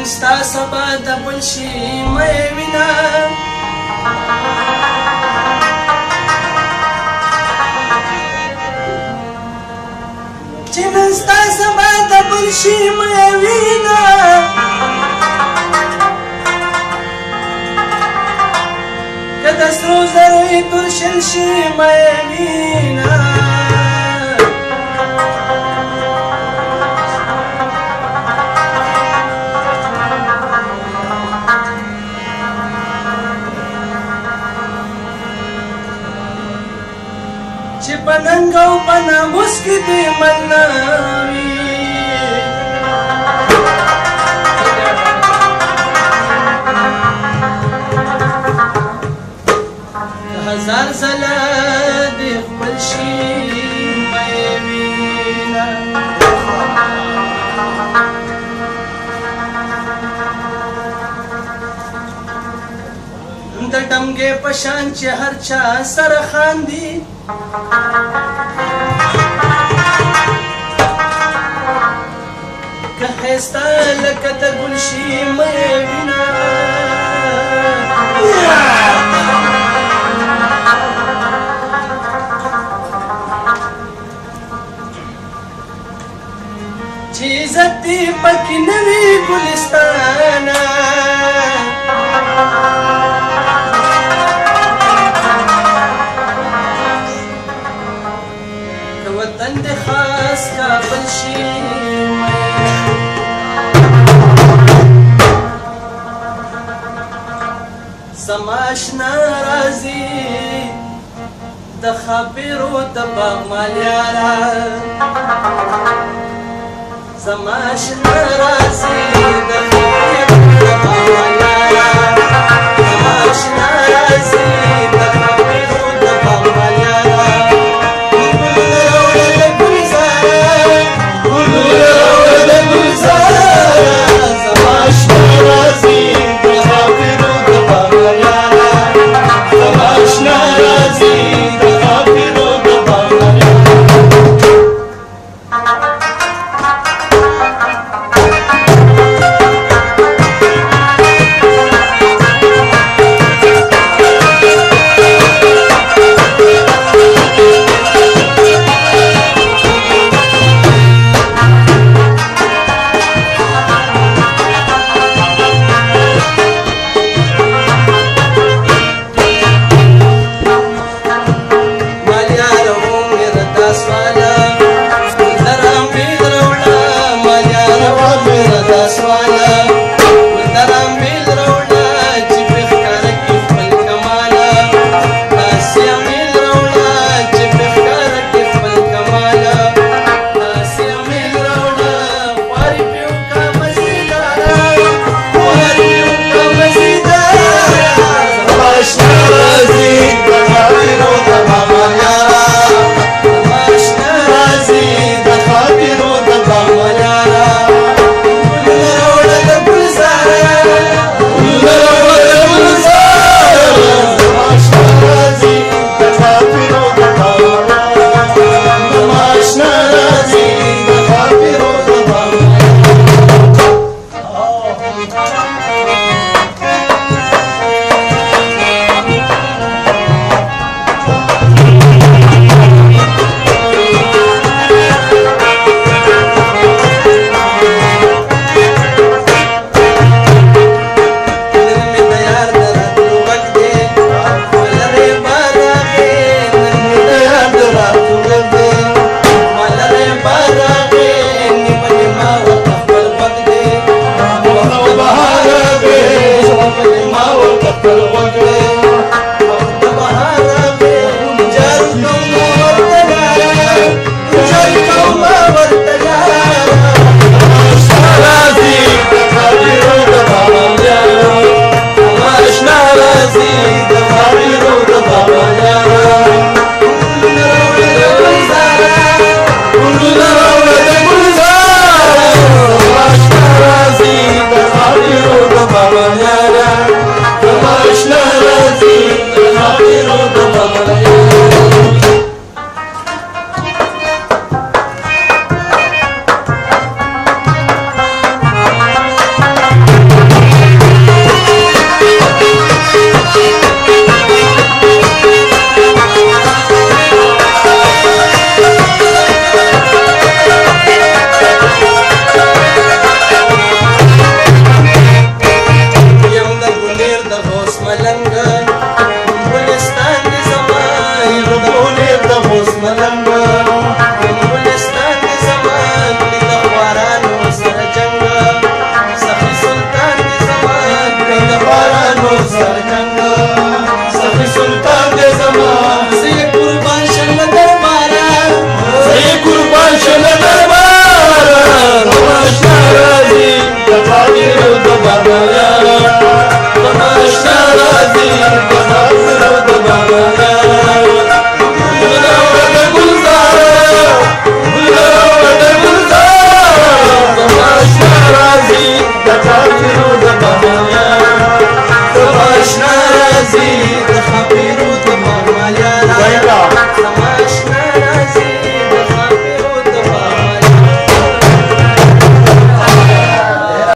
نن ستا سبا د بل شي مه وینه چې نن ستا سبا د بل شي مه وینه که د سرو زرو یې ترشل شي مه وینه چې په ننګ او په ناموس کې دې ملنه وي هزار ځله دې خپل شي مه یې وینه د ډمګې په شان چې هر چا سره خاندي که ښایسته لکه د ګل شي مه یې وینه چې عزت دې پکې نه وي ګلستانه وطن دې خاص کابل شي زما اشنا راځي د خبرو د باغمال یاره زما اشنا راځي د خبرو